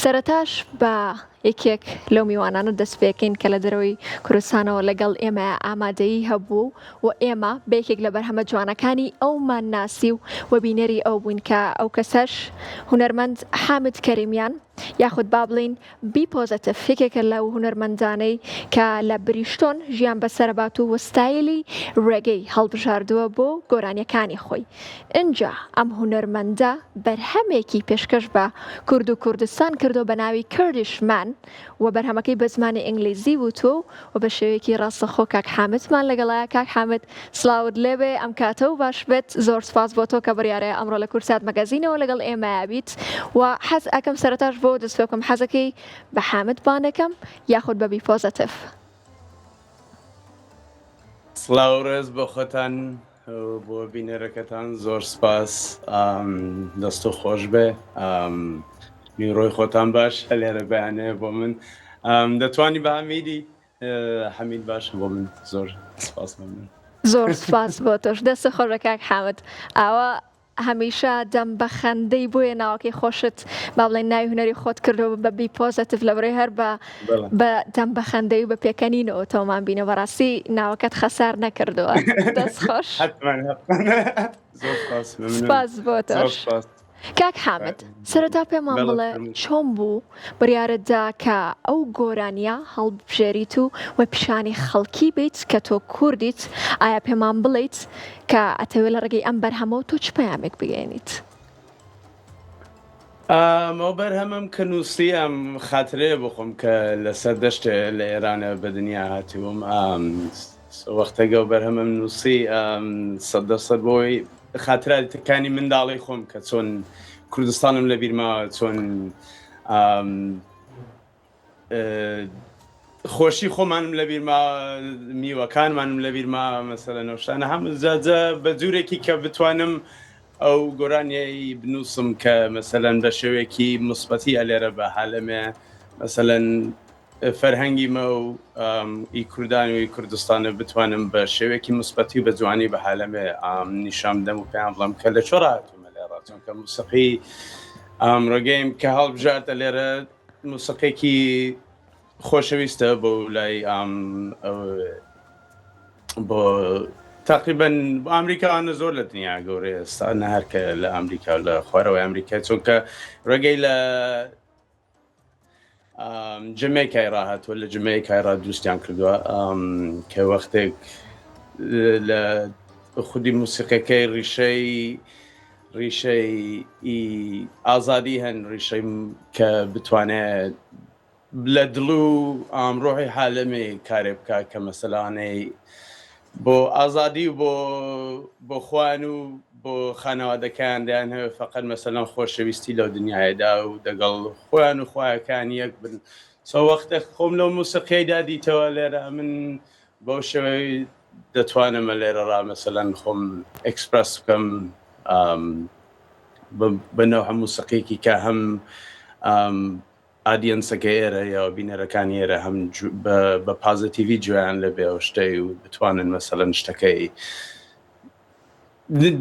سەرەتاش بە یەکێک لەو میوانانە دەست پێکەین کە لە دەرەوەی کوردستانەوە لەگەڵ ئێمە ئامادەیی هەبوو و ئێمە بەیەکێک لە بەرهەمە جوانەکانی ئەومان ناسی و وەبینەری ئەو بووین کە ئەو کەسەش هونەرمەند حامد کەریمیان یاخود با بڵین بی پۆزەتیڤ یەکێکە لەو هونەرمەندانەی کە لە بریشتۆن ژیان بەسەرەبات و وستایلی ڕێگەی هەڵبژاردووە بۆ گۆرانیەکانی خۆی. اینجا ئەم هونەرمەندە بەرهەمێکی پێشکەش بە کورد و کوردستان کردو بە ناوی کوردیشمان و بەرهەمەکەی بە زمانی ئینگلیزی بووتۆ و بە شێوەیەکی ڕاستەخۆ کاک حامدمان لەگەڵایە. کاک حامد سڵاوت لێبێ، ئەم کاتە و باش بێت. زۆر سپاس بۆ تۆ کە بڕیارەیە ئەمڕۆ لە کورسات مەگەزینەوە لەگەڵ ئێمە بیت و حەز ئەکەم سەرەتاش بۆ دەست پێ بکەم حەزەکەی بە حامد بانەکەم یاخود بە بی پۆزەتیڤ. سڵاو ڕێز بۆ خۆتان بۆ بینەرەکەتان، زۆر سپاس، دەست و خۆش بێ، نیڕۆی خۆتان باش لێرە بەیانەیە بۆ من. دەتوانی بە حەمید باشە بۆ من. زۆر سپاس من. زۆر سپاس بۆ تۆش، دەستە خۆشە کاک حامد. ئاوا هەمیشە دەم بە خەندەی بۆیە ناوەکەی خۆشت با بڵێن ناوی هونەری خۆت کردەوە بە بی پۆزەتیڤ لەبەرەوەی هەر بە دەم بە خەندەی و بە پێکەنینەوە تۆمان بینە. بەڕاستی ناوەکەت خەسار نەکردووە. دەست خۆش. سپاس بۆ تۆش. کاک حامد، سەرەتا پێمان بڵێ چۆن بوو بڕیارەتدا کە ئەو گۆرانیە هەڵبژێریت و وە پیشانی خەڵکی بیت کە تۆ کوردیت؟ ئایا پێمان بڵیت کە ئەتەوێت لە ڕێگەی ئەم بەرهەمە و تۆ چ پەیامێک بگەێنیت؟ ئەو بەرهەمەم کە نووسی ئەم خاترەیە بخۆم کە لەسەر دەشتێ لە ئێرانە بە دنیا هاتیوم. وەختێگە و بەرهەمەم نووسی 100% بۆی خاتراتەکانی منداڵی خۆم کە چۆن کوردستانم لە بیرماوە، چۆن خۆشی خۆمانم لە بیرماوە، میوەکانمانم لە بیرماوە، مەسەلەن ئەو شتانە هەموو جاجە بە جوورێکی کە بتوانم ئەو گۆرانیایی بنووسم کە مەسەلەن بە شێوەیەکی موسبەتی ئەلێرە بە حالەمێ مەسەلەن فەرهەنگی مە و ئی کوردان و ئی کوردستانە بتوانم بە شێوەیەکی موسبەتی بە جوانی بە حالەمێ نیشان بدەم و پێیان بڵێم کە لە چۆ ڕاهاتوومە لێرە، چونکە موسیقی ڕێگەیم کە هەڵبژاردە لێرە موسیقێکی خۆشەویستە بۆ لای بۆ تقریباً ئەمریکاوانە زۆر لە دنیا گەورەی ئێستا، نە هەر کە لە ئەمریکا و لە خوارەوەی ئەمریکا، چونکە ڕێگەی لە جەمەیکای ڕاهاتوە، لە جەمەیکای ڕادووستیان کردووە کە وەختێک لە خودی موسیقەکەی ڕیشەی ئازادی هەن، ڕیشەی کە بتوانێت لە دڵ و ڕۆحی حالەمێ کارێ بکات کە مەسەلانەی بۆ ئازادی و بۆ خوان و بۆ خانەوادەکان دەیان هەوێ فەقەت مەسەلەن خۆشەویستی لەو دنیاەدا و دەگەڵ خۆیان و خوایەکان یەک بن. وەختێک خۆم لەو موسیقیەیدا دیتەوە لێرە من بەو شێوەی دەتوانم لێرە ڕا مەسەلەن خۆم ئەکسپرەس بکەم بەنەوع موسیقیەکی کە هەم ئادیەنسەکە ئێرە یا بینەرەکانی ئێرە هەم بە پازیتیڤی گوێیان لەبێ ئەو شتەی و بتوانن مەسەلەن شتەکەی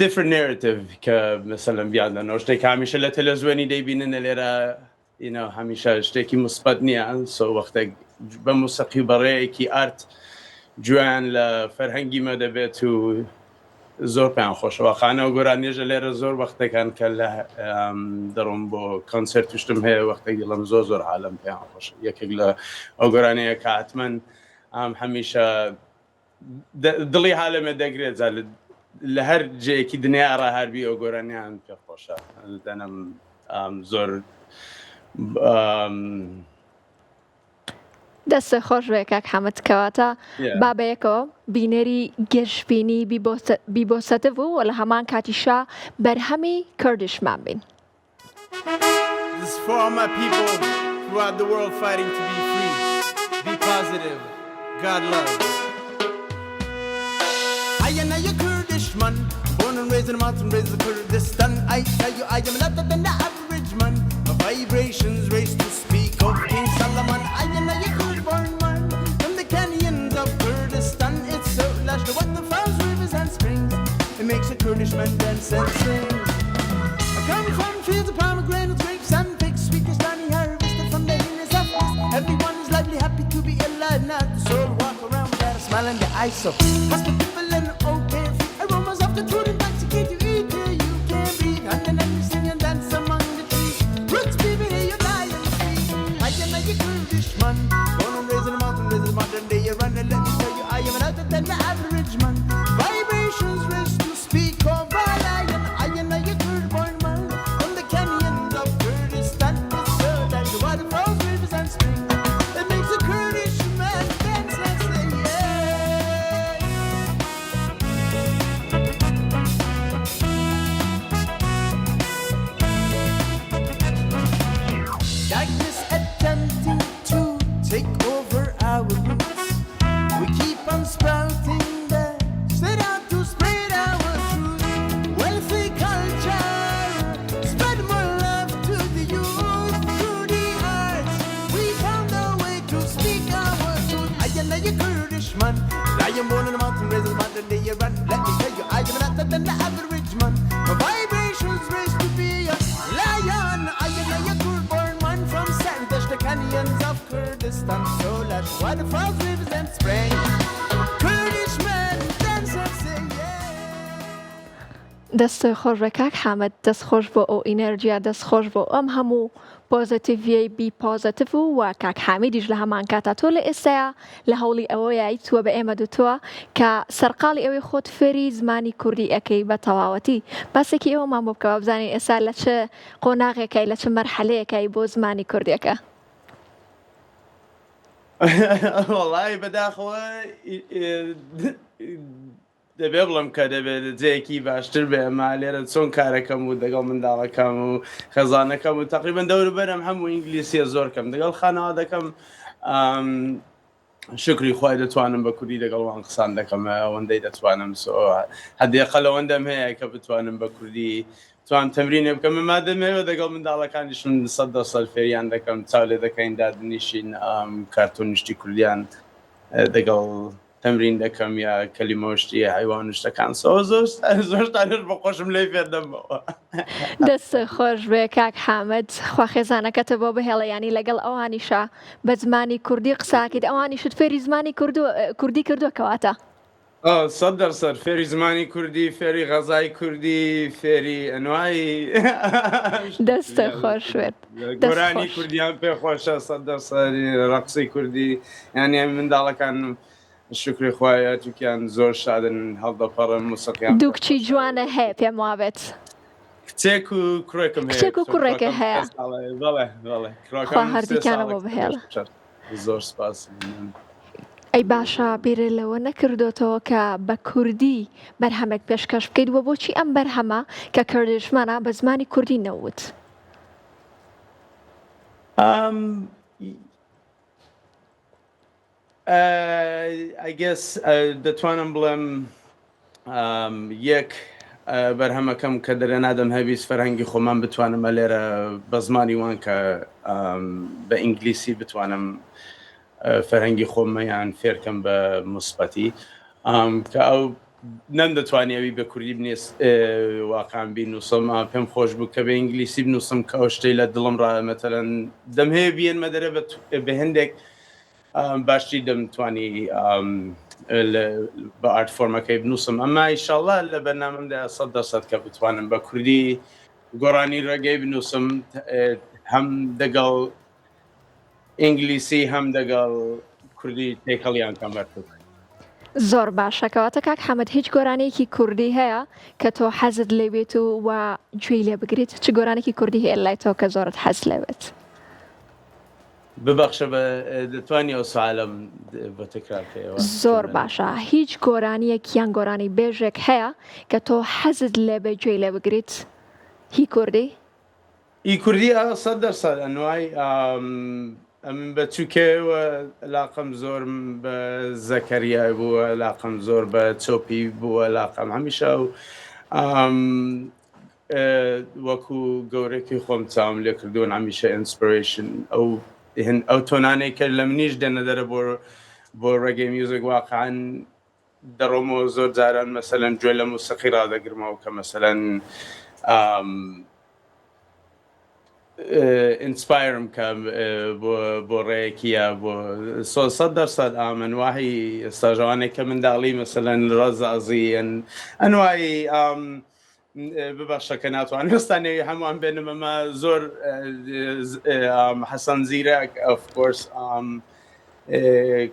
different narrative کە مەسەلەن بیاندەنەوە شتێک هەمیشە لە تەلەڤیزیۆنی دەیبینن لێرە هەمیشە شتێکی موسبەت نییە. وەختێک بە موسیقی بەڕێیەکی ئارت گوێیان لە فەرهەنگی مە دەبێت و زۆر پێیان خۆشەوە. خانەوە گۆرانیێژە لێرە زۆر وەختێکان کە لە دەڕۆم بۆ کۆنسەرت توشتم هەیە وەختێک دڵم زۆر حالم پێیان خۆشە. یەکێک لە ئەو گۆرانەیە کە حتمەن هەمیشە دڵی حالەمە دەگرێت لە هەر جەیەکی دنیا ڕاهەربی ئەو گۆرانیان پێ خۆشە. دەنم زۆر دەستە خۆش بێ کاک حەمد، کەواتە بابەیەکەوە بینەری گەشتبینی بی پۆزەتیڤ بوو و لە هەمان کاتیشا بەرهەمی کوردیشمان بین. This is for all my people throughout the world fighting to be free. Be positive. God love. I am a Kurdish man, born and raised in the mountain, raised in Kurdistan. I tell you, I am better than the average man. My vibrations raise to speak of King Solomon. I am a Kurd-born man from the canyons of Kurdistan. It's so lush, the waterfalls, rivers and springs. It makes a Kurdish man dance and sing. I come from fields of pomegranates, grapes and figs, sweetest honey harvested ice up. Hospitable and okay, aromas of the truth intoxicate you, eat you, you can't breathe. And then you sing and dance among the trees. Roots baby, you die and see. I am a Kurdish man, born and raised in the mountain, this is modern day. You run and let me tell you, I am another than the average man. Vibrations raise to speak of a lion. I am a Kurd born man, from the canyons of Kurdistan. It's so that the waterfalls, rivers and springs. That makes a Kurdish man dance and say yeah. Darkness attempting to take over our roots. We keep on sprouting there, set out to spread our truth. Wealthy culture, spread more love to the youth. Through the arts, we found a way to speak our truth. I am a Kurdish man, I am born in the mountain, raised in the mountain, day you run. Let me tell you, I am not than the average man. My vibrations raised to be a lion. I am a Kurd born man from Sandash, the canyons of Kurdistan. So lush, waterfalls, rivers and springs. Kurdish men dance and say yeah. دەست خۆش بە کاک حامد، دەست خۆش بۆ ئەو ئینەرجیا، دەست خۆش بۆ ئەم هەموو پۆزتیڤیەی بی پۆزتیڤ و کاک حامیدیش لە هەمان کاتا تۆ لە ئێستایا لە هەوڵی ئەوەیە تووە بە ئێمە دوتووە کە سەرقاڵی ئەوەی خۆت فێری زمانی کوردی ئەەکەی بە تەواوەتی باسێکی ئێوەمان بۆ بکەوە بزانین ئێستا لە چه قۆناغێکای لە چه مەرحەلەیەکای بۆ زمانی کوردیەکە. والله بەداخەوە دەبێ بڵم کە دەبێت جەیەکی باشتر بێ ئەمە لێرە چۆن کارەکەم و دەگەڵ منداڵەکەم و خەزانەکەم و تقریبان دەوروبەرم هەموو ئینگلیسیە زۆر کەم دەگەڵ خانەوە دەکەم شکری خوای دەتوانم بە کوردی لەگەڵوان قسان دەکەم ئەوەندەی دەتوانم هەدێقە لەوەندەم هەیە کە بتوانم بە کوردی توانم تەمرینێ بکەم ئەما دەمەوێت دەگەڵ منداڵەکانیشم 100% فێریان دەکەم چاو لێ دەکەین دادنیشین کارتۆنیشتی کوردیان دەگەڵ تەمرین دەکەم یا کەلیمەشتی حیوان شتەکان زۆرتانش بە خۆشم لێ فێر دەمەوە. دەست خۆش بێ کاک حامد، خوا خێزانەکەتە بۆ بهێڵە ینی لەگەڵ ئەوانیشە بە زمانی کوردی قساکەیت ئەوانیشت فێری زمانی کوردی کردووە کەواتە. 100% فێری زمانی کوردی، فێری غەزای کوردی، فێری ئەنوایی دەستە خۆش بێت. گۆرانی کوردیان پێ خۆشە 100% ڕەقسەی کوردی یانی منداڵەکان شکری خوایە تووکیان زۆر شادن هەڵدەپەڕن موسیقیان. دوو کچی جوانە هەیە پێم وابێت. کچێک و کوڕێکم هەیە. کچێک و کوڕێکە هەیە. خوا هەردووکیانە بۆ بهێڵە. زۆر سپاس. ئەی باشە بیرە لەوە نەکردوێتەوە کە بە کوردی بەرهەمێک پێشکەش بکەیت وە بۆچی ئەم بەرهەمە کە کردشمانە بە زمانی کوردی نەوت؟ I guess دەتوانم بڵێم یەک بەرهەمەکەم کە دەرە نادەم هەویست فەرهەنگی خۆمان بتوانم لێرە بە زمانی وان کە بە ئینگلیسی بتوانم فەرهەنگی خۆمەیان فێرکەم بە موسبەتی کە ئەو نەمدەتوانێوی بە کوردی بنێست واقعان بینووسم پێم خۆش بوو کە بە ئینگلیسی بنووسم کە ئەو شتەی لە دڵم ڕایە مەتەلەن دەم هەیە بێنمە دەرە بە هەندێک باشی دەمتوانی بە ئارت فۆرمەکەی بنووسم ئەمما ئیشاڵڵا لە بەرنامەمدا 100% کە بتوانم بە کوردی گۆڕانی ڕێگەی بنووسم هەم دەگەڵ ئینگلیسی هەم دەگەڵ کوردی تێکەڵیان کەم بەرکرد. زۆر باشە کەواتە کاک حەمەد هیچ گۆرانێکی کوردی هەیە کە تۆ حەزت لێبێت و گوێی لێ بگریت چ گۆرانێکی کوردی هەیە لای تۆ کە زۆرت حەز لێبێت؟ ببەخشە بە دەتوانی ئەو سوالم بە تکرار بکەیەوە. زۆر باشە هیچ گۆرانیەک یان گۆرانی بێژێک هەیە کە تۆ حەزت لێبێ گوێی لێ بگریت هی کوردی؟ ئی کوردی 100% ئەنوای من بە چووکێوە لاقم زۆر بە زەکەریای بووە لاقم زۆر بە چۆپی بووە لاقم هەمیشە و وەکو گەورەی خۆم چاوم لێ کردوون هەمیشە ئینسپیرێشن ئەو تۆنانەی کە لە منیش دێنە دەرە بۆ ڕێگەی میوزیک واقعان دەڕۆمەوە زۆر جاران مەسەلەن گوێ لە موسیقی ڕادەگرمەوە کە مەسەلەن انسپایرم کە بۆ ڕێیەکیە بۆ 100% ئامن واهی ئێستاژەوانێک کە منداڵی مەسەلەن ڕەزازیەن ئەنوایی ببەخشە کە ناتوان وێستانەوەی هەمووان بێنم ئەمە زۆر حەسەن زیرەک ئۆف کۆرس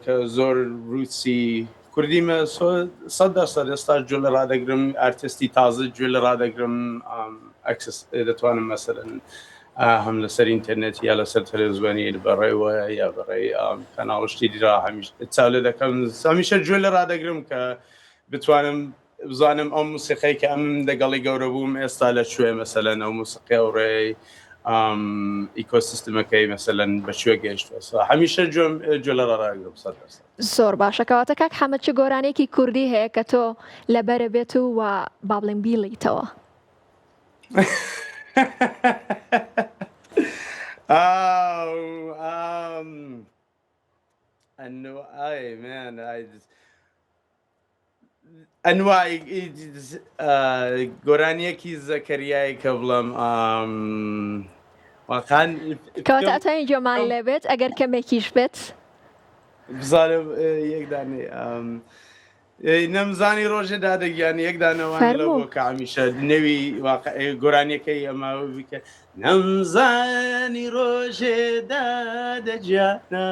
کە زۆر رووسی کوردیمە 100% ئێستا گوێ لە ڕادەگرم ئارتیستی تازە گوێ لە ڕادەگرم ئەکسس دەتوانم مەسەلەن هەم لەسەر ئینتەرنێت یا لەسەر تەلەڤیزیۆنی بەڕێوە یا بەڕێی کەناڵشتی دیرا چاولێ دەکەم هەمیشە گوێ لە ڕادەگرم کە بتوانم بزانم ئەو موسیقەی کە ئەم دەگەڵی گەورە بووم ئێستا لەکوێ مەسەلەن ئەو موسیقی و ڕێی ئیکۆسیستمەکەی مەسەلەن بەکوێ گەیشتووە هەمیشە گوێ لە ڕادەگرم 100%. زۆر باشە کەواتە کاک حەمەد چ گۆرانێکی کوردی هەیە کە تۆ لەبەرە بێت و با بڵێم بیڵیتەوە؟ ئەنوای گۆرانیەکی زەکەریای کە بڵم کەواتە ئەتوانین گوێمان لێ بێت ئەگەر کەمێکیش بێت بزانم یەکدانێ نەمزانی ڕۆژێدا دەگیان یەکدانەوەوان لە بۆ کە هەمیشە نەوی گۆرانیەکەی ئەمە بکە نەمزانی ڕۆژێدا دەجیانە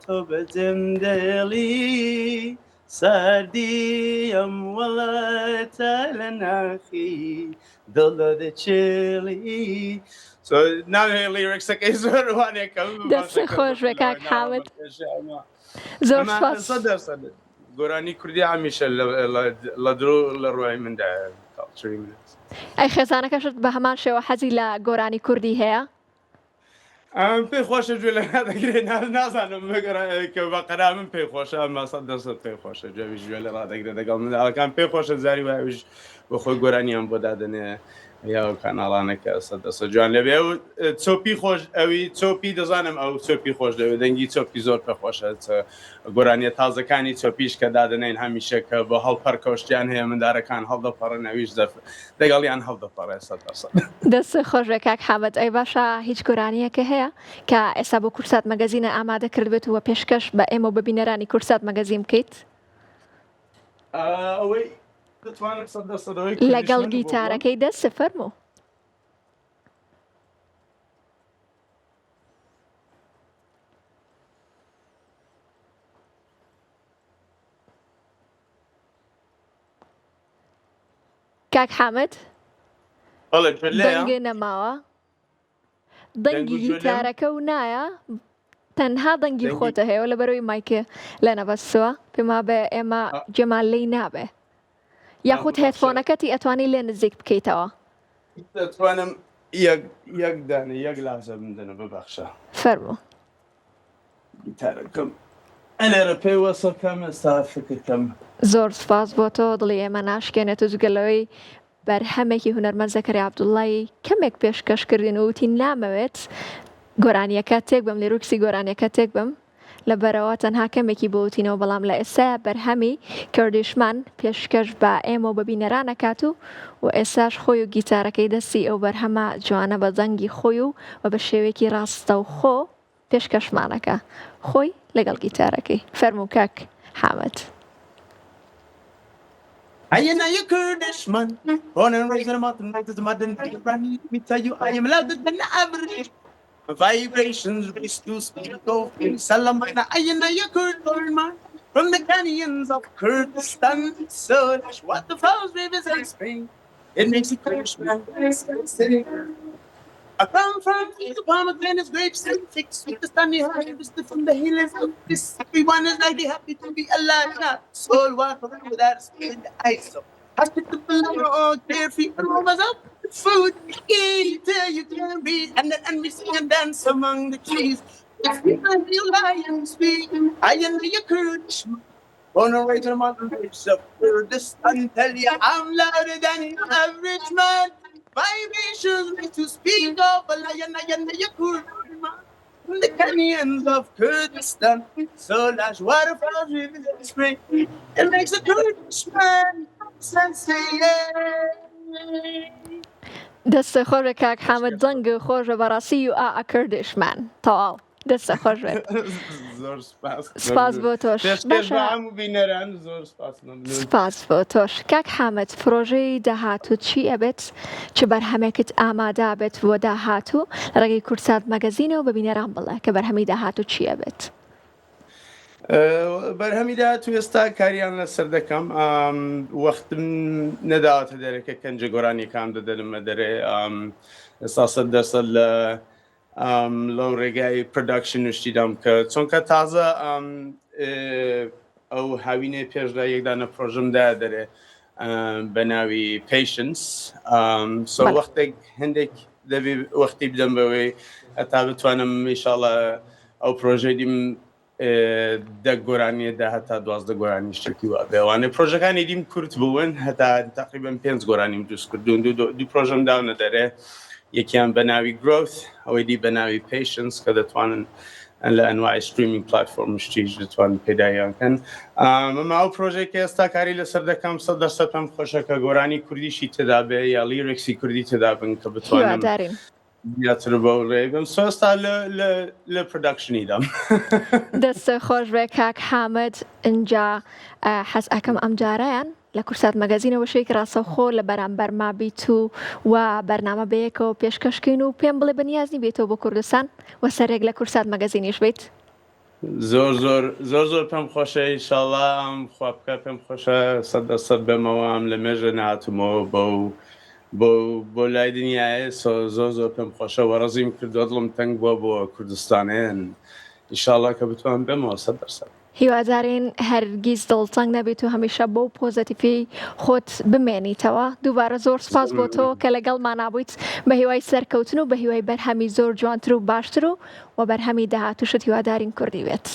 تۆ بەجێم دڵی ساردی ئەم وڵاتە لە ناخی دڵە دەچێڵی ناوێ لیرکسەکەی زۆر وانێکە دەستی خۆش بێ کاک حامد زۆر سپاس. گۆرانی کوردی هەمیشە لە درۆ لە ڕوای مندا ئەی خێزانەکەشت بە هەمان شێوە حەزی لە گۆرانی کوردی هەیە؟ پێی خۆشە گوێ لە ڕادەگرێت نازانم کە بە قەرا من پێی خۆشە ئەمە 100% پێی خۆشە گوێویش گوێ لە ڕادەگرێت لەگەڵ منداڵەکان پێی خۆشە زاری وایش بۆ خۆی گۆرانیان بۆ دادنێ یا کاناڵانێکە 100% جوان لەبێ و چۆپی خۆش ئەوی چۆپی دەزانم ئەو چۆپی خۆش دەوێت دەنگی چۆپی زۆر پێ خۆشە گۆرانیە تازەکانی چۆپیش کە دادنین هەمیشە کە بە هەڵپەر کەوشتیان هەیە مندارەکان هەڵدەپەڕن ئەویش دەگەڵیان هەڵدەپەڕێ 100%. دەستی خۆش بێ کاک حامد. ئەی باشە هیچ گۆرانیەکە هەیە کە ئێستا بۆ کورسات مەگەزینە ئامادە کردبێت وە پێشکەش بە ئێمە بە بینەرانی کورسات مەگەزین بکەیت؟ ئەوەی لەگەڵ گیتارەکەی دەست فەرموو. کاک حامد دەنگێ نەماوە دەنگی گیتارەکە و نایە تەنها دەنگی خۆتە هەیە لە بەرەوەی مایکێ لە نەبەستووە پێما بە ئێمە جێمان لێی نابێ یاخود هێدفۆنەکەتی ئەتوانی لێ نزیک بکەیتەوە. دەتوانم یەک دانە یەک لازە بدەنە ببەخشە فەرموو. گیتارەکەم ئەلێرە پێی وەسەکەم ئێستا فکرکەم. زۆر سپاس بۆ تۆ دڵی ئێمە ناشکێنێت و جگەلەوەی بەرهەمێکی هونەرمەند زەکەریا عەبدوڵڵایی کەمێک پێشکەشکردین و وتی نامەوێت گۆرانیەکە تێک بم لیرکسی گۆرانیەکە تێک بم لەبەرەوە تەنها کەمێکی بۆ وتینەوە بەڵام لە ئێستا بەرهەمی کوردیشمان پێشکەش بە ئێمە و بە بینەرانەکات و ئێستاش خۆی و گیتارەکەی دەستی ئەو بەرهەمە جوانە بە دەنگی خۆی و بە شێوەیەکی ڕاستە و خۆ پێشکەشمانەکە خۆی لەگەڵ گیتارەکەی. فەرموو کاک حامد. I am a Kurdish man, born and raised in a mountain, like the modern Iran. Let me tell you, I am louder than the average. My vibrations raise to speak of Salamana. I am a Kurdish man, from the canyons of Kurdistan. So that's what the flowers, rivers, and spring. It makes a Kurdish man. I come from the pomegranates, grapes, and figs. With the sunny harvest from the hills of this. Everyone is like happy to be alive. Not soul walk around without a spin in the ice. So hospitable or carefree, aromas up food. Eat till you can breathe, and then we sing and dance among the trees. If we find you lion speak, I am the Kurdish man. Born and raised in a mountain range of Kurdistan. Tell you I'm louder than the average man. Vibrations make to speak of a lion, the Kurdish man. From the canyons of Kurdistan, so large waterfalls, rivers and spring. It makes a Kurdish man sensate. دەستە خۆش بێ کاک حامد دەنگ خۆشە بەڕاستی و ئا کوردشمان تەواو دەستە خۆش بێت زۆر سپاس سپاس بۆ تۆش باشە هەموو بینەران زۆر سپاس مەمنون. سپاس بۆ تۆش کاک حامد پرۆژەی داهاتوو چی ئەبێت چ بەرهەمێکت ئامادا بێت بۆ داهاتوو لە ڕێگەی کورسات مەگەزینەوە بە بینەران بڵێ کە بەرهەمی داهاتوو چی ئەبێت بەرهەمی داهاتوو ئێستا کاریان لەسەر دەکەم وەختم نەداوەتە دەرەکە کەنجە گۆرانیەکان دەدەنمە دەرێ ئێستا 100% لەو ڕێگای پرۆداکشن شتیدام کە چونکە تازە ئەو هاوینێ پێشدا یەکدانە پرۆژەمدا دەرێ بە ناوی پیشنس سۆ وەختێک هەندێک دەبێ وەختی بدەم بەوەی هەتا بتوانم ئینشاڵڵا ئەو پرۆژەی دیم 10 گۆرانیەدا هەتا 12 گۆرانی شتێکی وا بێوانێ پرۆژەکانی دیم کورت بوون هەتا تقریبان 5 گۆرانیم دروست کردوون دوو پرۆژەم داونە دەرێ یەکیان بە ناوی گرۆث ئەوەی دی بە ناوی پیشنس کە دەتوانن لە ئەنواعی ستریمینگ پلاتفۆرم شتیش دەتوانن پێداییانکەن ئەمە ئەو پرۆژێکی ئێستا کاری لەسەر دەکەم 100% پێم خۆشە کە گۆرانی کوردیشی تێدا بێ یا لیرێکسی کوردی تێدا بن کە بتوانم زیاتر بەو ڕێ بم سۆستا لە پرۆداکشنیدام دەستە خۆش بێ کاک حامد اینجا حەز ئەکەم ئەم جارەیان لە کورسات مەگەزینەوە شەیەکی ڕاستەوخۆ لە بەرامبەر مابیت و بەرنامە بەیەکەوە پێشکەشکەین و پێم بڵێ بەنیازنی بێتەوە بۆ کوردستان و سەرێک لە کورسات مەگەزینیش بیت زۆر پێم خۆشە ئینشاڵڵا خوا بکە پێم خۆشە 100% بێمەوە ئەم لە مێژە نهاتمەوە بۆ لای دنیاە زۆر پێم خۆشە وەڕزیم کردووە دڵم تەنگ بووە بۆ کوردستانیان ئینشاڵڵا کە بتوان بێمەوە 100%. هیوادارین هەرگیز دڵتەنگ نەبێت و هەمیشە بۆ پۆزەتیفی خۆت بمێنیتەوە دووبارە زۆر سپاس بۆ تۆ کە لەگەڵمان نابوویت بە هیوای سەرکەوتن و بە هیوای بەرهەمی زۆر جوانتر و باشتر و بەرهەمی داهاتووشت هیوادارین کوردی بێت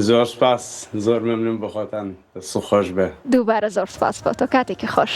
زۆر سپاس زۆر مەمنون بە خۆتان دەست خۆش بێ دووبارە زۆر سپاس بۆ تۆ کاتێکی خۆش.